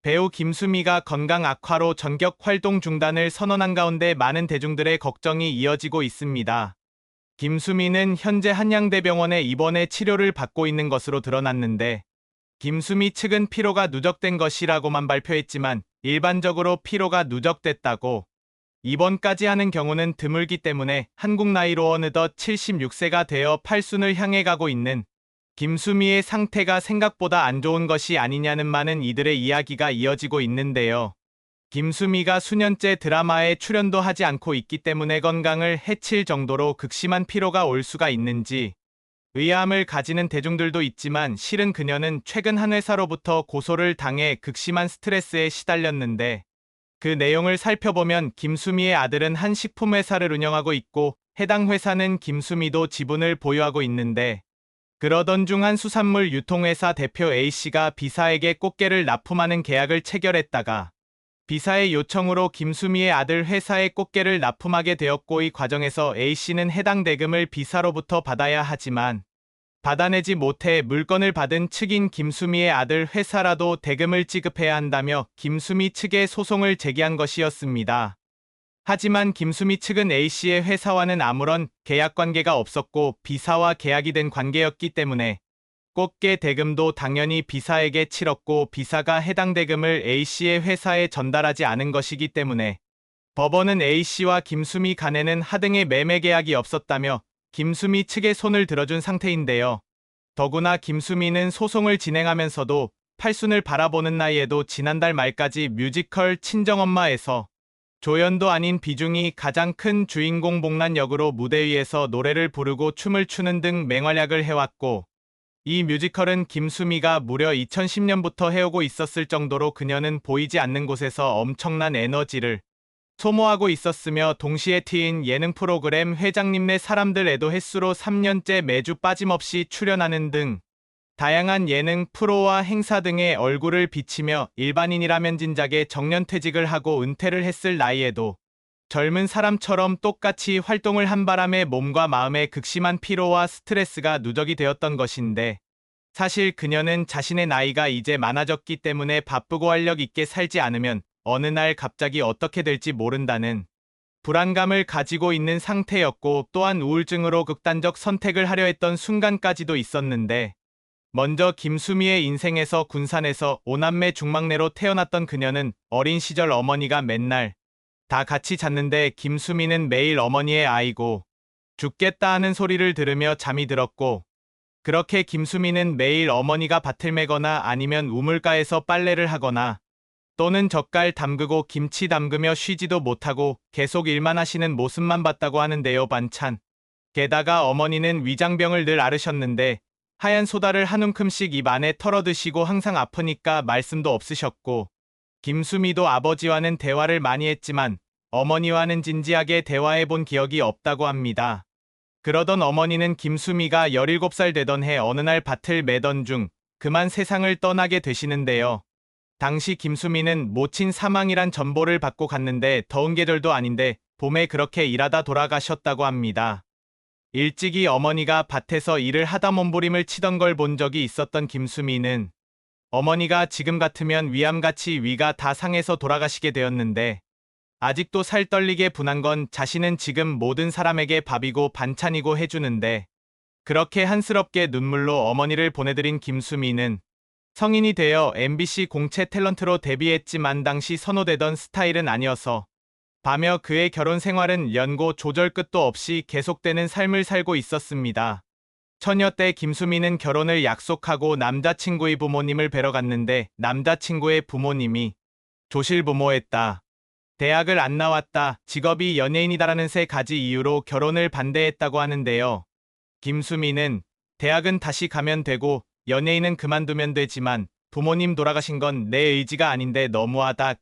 배우 김수미가 건강 악화로 전격 활동 중단을 선언한 가운데 많은 대중들의 걱정이 이어지고 있습니다. 김수미는 현재 한양대병원에 입원해 치료를 받고 있는 것으로 드러났는데, 김수미 측은 피로가 누적된 것이라고만 발표했지만 일반적으로 피로가 누적됐다고 입원까지 하는 경우는 드물기 때문에 한국 나이로 어느덧 76세가 되어 팔순을 향해 가고 있는 김수미의 상태가 생각보다 안 좋은 것이 아니냐는 많은 이들의 이야기가 이어지고 있는데요. 김수미가 수년째 드라마에 출연도 하지 않고 있기 때문에 건강을 해칠 정도로 극심한 피로가 올 수가 있는지 의아함을 가지는 대중들도 있지만, 실은 그녀는 최근 한 회사로부터 고소를 당해 극심한 스트레스에 시달렸는데, 그 내용을 살펴보면 김수미의 아들은 한 식품회사를 운영하고 있고 해당 회사는 김수미도 지분을 보유하고 있는데, 그러던 중 한 수산물 유통회사 대표 A씨가 B사에게 꽃게를 납품하는 계약을 체결했다가 B사의 요청으로 김수미의 아들 회사에 꽃게를 납품하게 되었고, 이 과정에서 A씨는 해당 대금을 B사로부터 받아야 하지만 받아내지 못해 물건을 받은 측인 김수미의 아들 회사라도 대금을 지급해야 한다며 김수미 측에 소송을 제기한 것이었습니다. 하지만 김수미 측은 A씨의 회사와는 아무런 계약 관계가 없었고 B사와 계약이 된 관계였기 때문에 꽃게 대금도 당연히 B사에게 치렀고, B사가 해당 대금을 A씨의 회사에 전달하지 않은 것이기 때문에 법원은 A씨와 김수미 간에는 하등의 매매 계약이 없었다며 김수미 측에 손을 들어준 상태인데요. 더구나 김수미는 소송을 진행하면서도 팔순을 바라보는 나이에도 지난달 말까지 뮤지컬 친정엄마에서 조연도 아닌 비중이 가장 큰 주인공 복란 역으로 무대 위에서 노래를 부르고 춤을 추는 등 맹활약을 해왔고, 이 뮤지컬은 김수미가 무려 2010년부터 해오고 있었을 정도로 그녀는 보이지 않는 곳에서 엄청난 에너지를 소모하고 있었으며, 동시에 TVN 예능 프로그램 회장님네 사람들에도 횟수로 3년째 매주 빠짐없이 출연하는 등 다양한 예능 프로와 행사 등에 얼굴을 비치며 일반인이라면 진작에 정년퇴직을 하고 은퇴를 했을 나이에도 젊은 사람처럼 똑같이 활동을 한 바람에 몸과 마음에 극심한 피로와 스트레스가 누적이 되었던 것인데, 사실 그녀는 자신의 나이가 이제 많아졌기 때문에 바쁘고 활력 있게 살지 않으면 어느 날 갑자기 어떻게 될지 모른다는 불안감을 가지고 있는 상태였고, 또한 우울증으로 극단적 선택을 하려 했던 순간까지도 있었는데, 먼저 김수미의 인생에서 군산에서 5남매 중막내로 태어났던 그녀는 어린 시절 어머니가 맨날 다 같이 잤는데 김수미는 매일 어머니의 아이고 죽겠다 하는 소리를 들으며 잠이 들었고, 그렇게 김수미는 매일 어머니가 밭을 메거나 아니면 우물가에서 빨래를 하거나 또는 젓갈 담그고 김치 담그며 쉬지도 못하고 계속 일만 하시는 모습만 봤다고 하는데요. 반찬. 게다가 어머니는 위장병을 늘 앓으셨는데 하얀 소다를 한 움큼씩 입 안에 털어 드시고 항상 아프니까 말씀도 없으셨고, 김수미도 아버지와는 대화를 많이 했지만 어머니와는 진지하게 대화해 본 기억이 없다고 합니다. 그러던 어머니는 김수미가 17살 되던 해 어느 날 밭을 매던 중 그만 세상을 떠나게 되시는데요. 당시 김수미는 모친 사망이란 전보를 받고 갔는데 더운 계절도 아닌데 봄에 그렇게 일하다 돌아가셨다고 합니다. 일찍이 어머니가 밭에서 일을 하다 몸부림을 치던 걸 본 적이 있었던 김수미는 어머니가 지금 같으면 위암같이 위가 다 상해서 돌아가시게 되었는데, 아직도 살 떨리게 분한 건 자신은 지금 모든 사람에게 밥이고 반찬이고 해주는데, 그렇게 한스럽게 눈물로 어머니를 보내드린 김수미는 성인이 되어 MBC 공채 탤런트로 데뷔했지만 당시 선호되던 스타일은 아니어서 바며 그의 결혼 생활은 연고 조절 끝도 없이 계속되는 삶을 살고 있었습니다. 처녀 때 김수미는 결혼을 약속하고 남자친구의 부모님을 뵈러 갔는데 남자친구의 부모님이 조실부모했다, 대학을 안 나왔다, 직업이 연예인이다라는 세 가지 이유로 결혼을 반대했다고 하는데요. 김수미는 대학은 다시 가면 되고 연예인은 그만두면 되지만 부모님 돌아가신 건 내 의지가 아닌데 너무하다.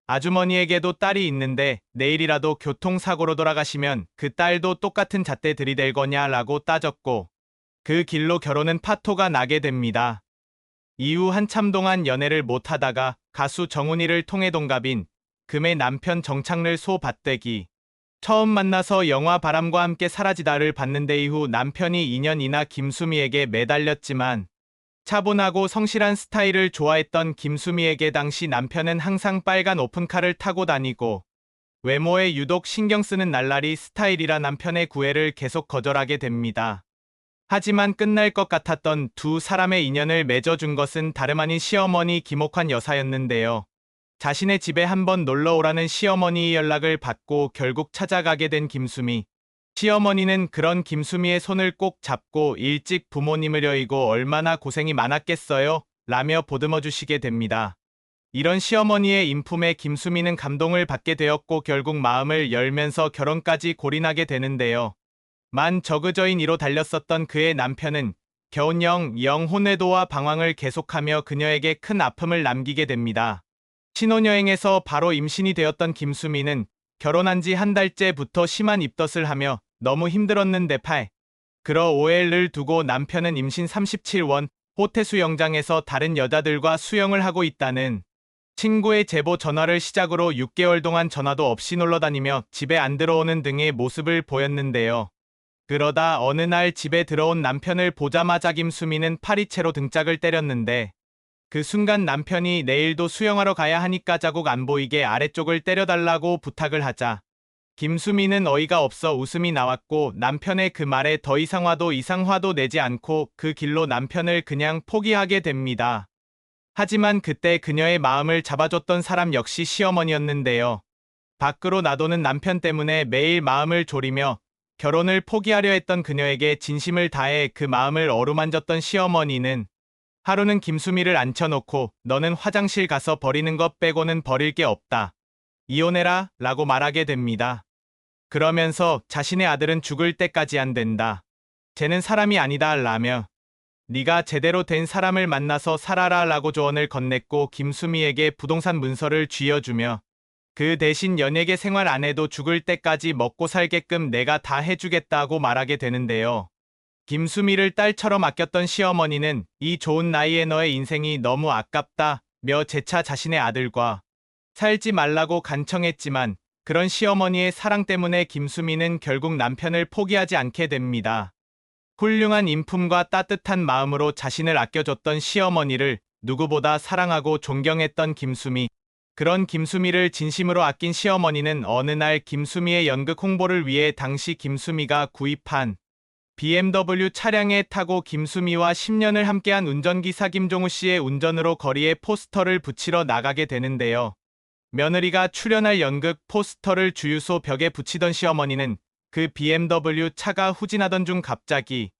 아주머니에게도 딸이 있는데 내일이라도 교통사고로 돌아가시면 그 딸도 똑같은 잣대 들이댈 거냐라고 따졌고, 그 길로 결혼은 파토가 나게 됩니다. 이후 한참 동안 연애를 못하다가 가수 정훈이를 통해 동갑인 금의 남편 정창를 소밭대기 처음 만나서 영화 바람과 함께 사라지다를 봤는데, 이후 남편이 2년이나 김수미에게 매달렸지만 차분하고 성실한 스타일을 좋아했던 김수미에게 당시 남편은 항상 빨간 오픈카를 타고 다니고 외모에 유독 신경 쓰는 날라리 스타일이라 남편의 구애를 계속 거절하게 됩니다. 하지만 끝날 것 같았던 두 사람의 인연을 맺어준 것은 다름 아닌 시어머니 김옥환 여사였는데요. 자신의 집에 한번 놀러 오라는 시어머니의 연락을 받고 결국 찾아가게 된 김수미. 시어머니는 그런 김수미의 손을 꼭 잡고 일찍 부모님을 여의고 얼마나 고생이 많았겠어요? 라며 보듬어 주시게 됩니다. 이런 시어머니의 인품에 김수미는 감동을 받게 되었고 결국 마음을 열면서 결혼까지 골인하게 되는데요. 만 저그저인 이로 달렸었던 그의 남편은 겨우녕 혼외도와 방황을 계속하며 그녀에게 큰 아픔을 남기게 됩니다. 신혼여행에서 바로 임신이 되었던 김수미는 결혼한 지 한 달째부터 심한 입덧을 하며 너무 힘들었는데 그러 오해를 두고 남편은 임신 37원 호텔 수영장에서 다른 여자들과 수영을 하고 있다는 친구의 제보 전화를 시작으로 6개월 동안 전화도 없이 놀러다니며 집에 안 들어오는 등의 모습을 보였는데요. 그러다 어느 날 집에 들어온 남편을 보자마자 김수미는 파리채로 등짝을 때렸는데 그 순간 남편이 내일도 수영하러 가야 하니까 자국 안 보이게 아래쪽을 때려달라고 부탁을 하자 김수미는 어이가 없어 웃음이 나왔고 남편의 그 말에 더 이상 화도 내지 않고 그 길로 남편을 그냥 포기하게 됩니다. 하지만 그때 그녀의 마음을 잡아줬던 사람 역시 시어머니였는데요. 밖으로 나도는 남편 때문에 매일 마음을 졸이며 결혼을 포기하려 했던 그녀에게 진심을 다해 그 마음을 어루만졌던 시어머니는 하루는 김수미를 앉혀놓고 너는 화장실 가서 버리는 것 빼고는 버릴 게 없다. 이혼해라 라고 말하게 됩니다. 그러면서 자신의 아들은 죽을 때까지 안 된다. 쟤는 사람이 아니다 라며 네가 제대로 된 사람을 만나서 살아라 라고 조언을 건넸고 김수미에게 부동산 문서를 쥐어주며 그 대신 연예계 생활 안 해도 죽을 때까지 먹고 살게끔 내가 다 해주겠다고 말하게 되는데요. 김수미를 딸처럼 아꼈던 시어머니는 이 좋은 나이에 너의 인생이 너무 아깝다며 재차 자신의 아들과 살지 말라고 간청했지만 그런 시어머니의 사랑 때문에 김수미는 결국 남편을 포기하지 않게 됩니다. 훌륭한 인품과 따뜻한 마음으로 자신을 아껴줬던 시어머니를 누구보다 사랑하고 존경했던 김수미. 그런 김수미를 진심으로 아낀 시어머니는 어느 날 김수미의 연극 홍보를 위해 당시 김수미가 구입한 BMW 차량에 타고 김수미와 10년을 함께한 운전기사 김종우 씨의 운전으로 거리에 포스터를 붙이러 나가게 되는데요. 며느리가 출연할 연극 포스터를 주유소 벽에 붙이던 시어머니는 그 BMW 차가 후진하던 중 갑자기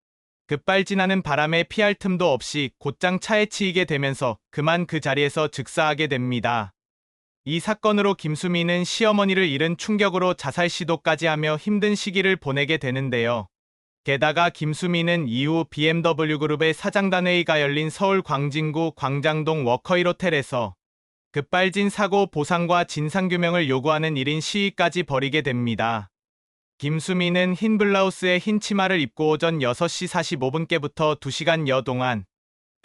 급발진하는 바람에 피할 틈도 없이 곧장 차에 치이게 되면서 그만 그 자리에서 즉사하게 됩니다. 이 사건으로 김수미는 시어머니를 잃은 충격으로 자살 시도까지 하며 힘든 시기를 보내게 되는데요. 게다가 김수미는 이후 BMW 그룹의 사장단회의가 열린 서울 광진구 광장동 워커힐 호텔에서 급발진 사고 보상과 진상규명을 요구하는 1인 시위까지 벌이게 됩니다. 김수미는 흰 블라우스에 흰 치마를 입고 오전 6시 45분께부터 2시간여 동안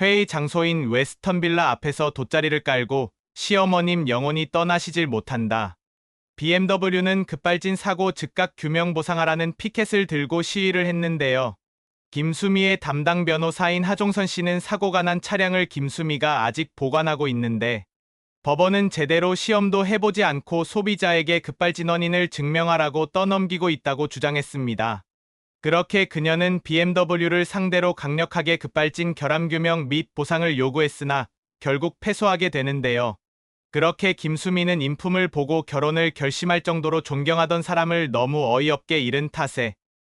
회의 장소인 웨스턴 빌라 앞에서 돗자리를 깔고 시어머님 영원히 떠나시질 못한다. BMW는 급발진 사고 즉각 규명 보상하라는 피켓을 들고 시위를 했는데요. 김수미의 담당 변호사인 하종선 씨는 사고가 난 차량을 김수미가 아직 보관하고 있는데 법원은 제대로 시험도 해보지 않고 소비자에게 급발진 원인을 증명하라고 떠넘기고 있다고 주장했습니다. 그렇게 그녀는 BMW를 상대로 강력하게 급발진 결함 규명 및 보상을 요구했으나 결국 패소하게 되는데요. 그렇게 김수미는 인품을 보고 결혼을 결심할 정도로 존경하던 사람을 너무 어이없게 잃은 탓에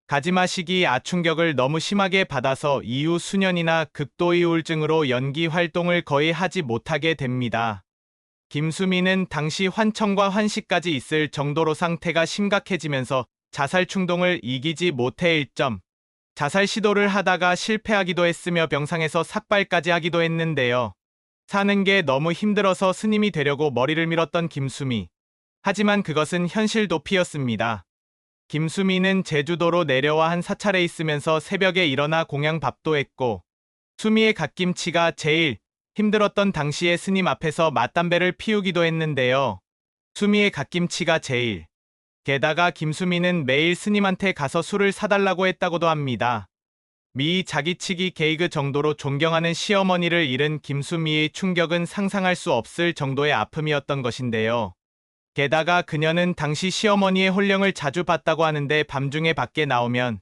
가지마 시기 아충격을 너무 심하게 받아서 이후 수년이나 극도의 우울증으로 연기 활동을 거의 하지 못하게 됩니다. 김수미는 당시 환청과 환시까지 있을 정도로 상태가 심각해지면서 자살 충동을 이기지 못해 1점 자살 시도를 하다가 실패하기도 했으며 병상에서 삭발까지 하기도 했는데요. 사는 게 너무 힘들어서 스님이 되려고 머리를 밀었던 김수미. 하지만 그것은 현실 도피였습니다. 김수미는 제주도로 내려와 한 사찰에 있으면서 새벽에 일어나 공양밥도 했고 수미의 갓김치가 제일 힘들었던 당시에 스님 앞에서 맞담배를 피우기도 했는데요. 수미의 갓김치가 제일. 게다가 김수미는 매일 스님한테 가서 술을 사달라고 했다고도 합니다. 미 자기치기 개그 정도로 존경하는 시어머니를 잃은 김수미의 충격은 상상할 수 없을 정도의 아픔이었던 것인데요. 게다가 그녀는 당시 시어머니의 혼령을 자주 봤다고 하는데 밤중에 밖에 나오면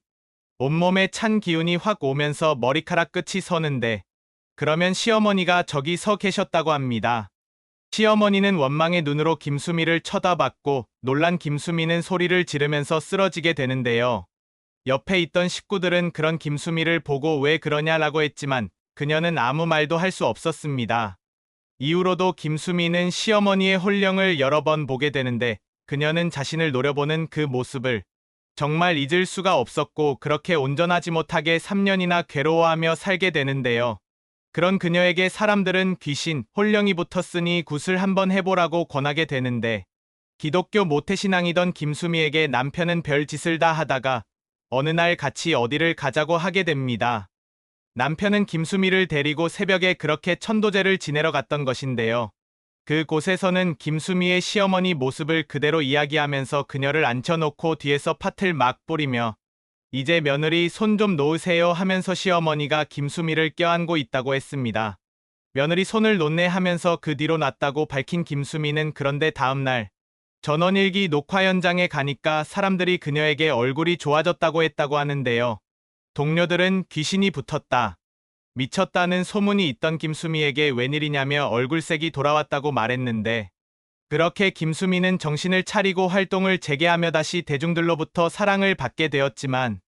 온몸에 찬 기운이 확 오면서 머리카락 끝이 서는데 그러면 시어머니가 저기 서 계셨다고 합니다. 시어머니는 원망의 눈으로 김수미를 쳐다봤고 놀란 김수미는 소리를 지르면서 쓰러지게 되는데요. 옆에 있던 식구들은 그런 김수미를 보고 왜 그러냐라고 했지만 그녀는 아무 말도 할 수 없었습니다. 이후로도 김수미는 시어머니의 혼령을 여러 번 보게 되는데 그녀는 자신을 노려보는 그 모습을 정말 잊을 수가 없었고 그렇게 온전하지 못하게 3년이나 괴로워하며 살게 되는데요. 그런 그녀에게 사람들은 귀신, 혼령이 붙었으니 굿을 한번 해보라고 권하게 되는데 기독교 모태신앙이던 김수미에게 남편은 별짓을 다 하다가 어느 날 같이 어디를 가자고 하게 됩니다. 남편은 김수미를 데리고 새벽에 그렇게 천도제를 지내러 갔던 것인데요. 그곳에서는 김수미의 시어머니 모습을 그대로 이야기하면서 그녀를 앉혀놓고 뒤에서 팥을 막 뿌리며 이제 며느리 손 좀 놓으세요 하면서 시어머니가 김수미를 껴안고 있다고 했습니다. 며느리 손을 놓네 하면서 그 뒤로 놨다고 밝힌 김수미는 그런데 다음날 전원일기 녹화 현장에 가니까 사람들이 그녀에게 얼굴이 좋아졌다고 했다고 하는데요. 동료들은 귀신이 붙었다, 미쳤다는 소문이 있던 김수미에게 웬일이냐며 얼굴색이 돌아왔다고 말했는데 그렇게 김수미는 정신을 차리고 활동을 재개하며 다시 대중들로부터 사랑을 받게 되었지만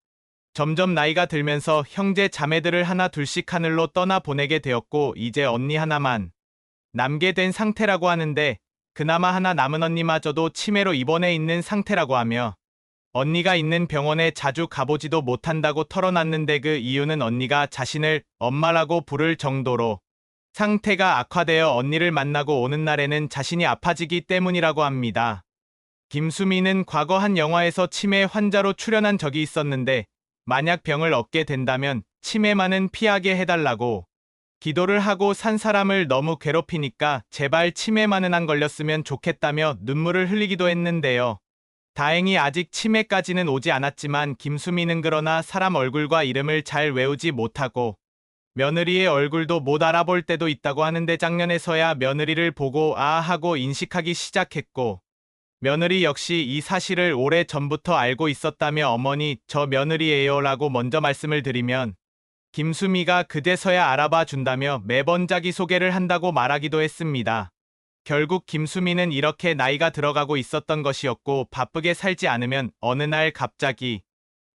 점점 나이가 들면서 형제 자매들을 하나 둘씩 하늘로 떠나 보내게 되었고 이제 언니 하나만 남게 된 상태라고 하는데 그나마 하나 남은 언니마저도 치매로 입원해 있는 상태라고 하며 언니가 있는 병원에 자주 가보지도 못한다고 털어놨는데 그 이유는 언니가 자신을 엄마라고 부를 정도로 상태가 악화되어 언니를 만나고 오는 날에는 자신이 아파지기 때문이라고 합니다. 김수미는 과거 한 영화에서 치매 환자로 출연한 적이 있었는데 만약 병을 얻게 된다면 치매만은 피하게 해달라고 기도를 하고 산 사람을 너무 괴롭히니까 제발 치매만은 안 걸렸으면 좋겠다며 눈물을 흘리기도 했는데요. 다행히 아직 치매까지는 오지 않았지만 김수미는 그러나 사람 얼굴과 이름을 잘 외우지 못하고 며느리의 얼굴도 못 알아볼 때도 있다고 하는데 작년에서야 며느리를 보고 아 하고 인식하기 시작했고 며느리 역시 이 사실을 오래 전부터 알고 있었다며 어머니 저 며느리예요 라고 먼저 말씀을 드리면 김수미가 그제서야 알아봐 준다며 매번 자기소개를 한다고 말하기도 했습니다. 결국 김수미는 이렇게 나이가 들어가고 있었던 것이었고 바쁘게 살지 않으면 어느 날 갑자기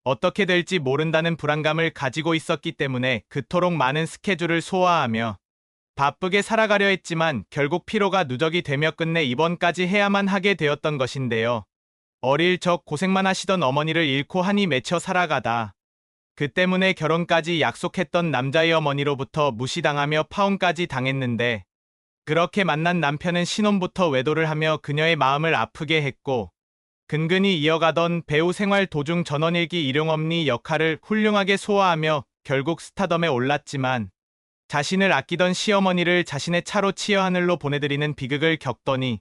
어떻게 될지 모른다는 불안감을 가지고 있었기 때문에 그토록 많은 스케줄을 소화하며 바쁘게 살아가려 했지만 결국 피로가 누적이 되며 끝내 입원까지 해야만 하게 되었던 것인데요. 어릴 적 고생만 하시던 어머니를 잃고 한이 맺혀 살아가다 그 때문에 결혼까지 약속했던 남자의 어머니로부터 무시당하며 파혼까지 당했는데 그렇게 만난 남편은 신혼부터 외도를 하며 그녀의 마음을 아프게 했고 근근히 이어가던 배우 생활 도중 전원일기 일용엄니 역할을 훌륭하게 소화하며 결국 스타덤에 올랐지만 자신을 아끼던 시어머니를 자신의 차로 치어 하늘로 보내드리는 비극을 겪더니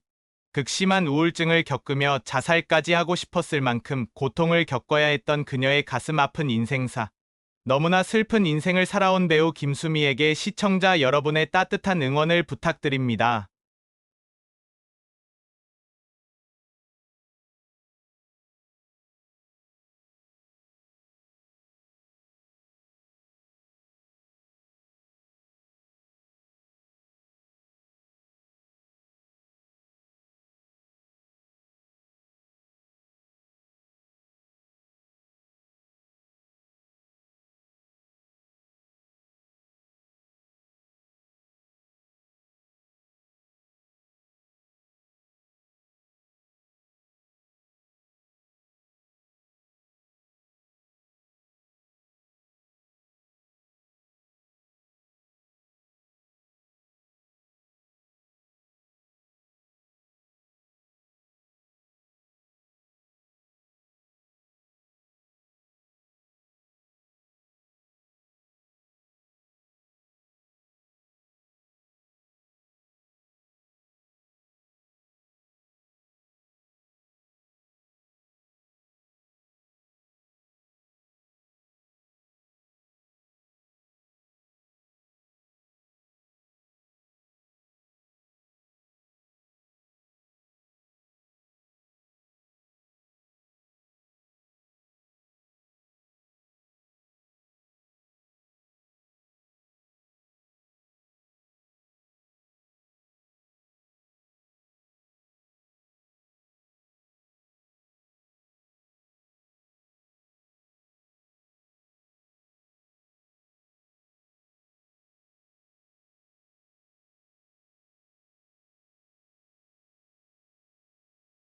극심한 우울증을 겪으며 자살까지 하고 싶었을 만큼 고통을 겪어야 했던 그녀의 가슴 아픈 인생사. 너무나 슬픈 인생을 살아온 배우 김수미에게 시청자 여러분의 따뜻한 응원을 부탁드립니다.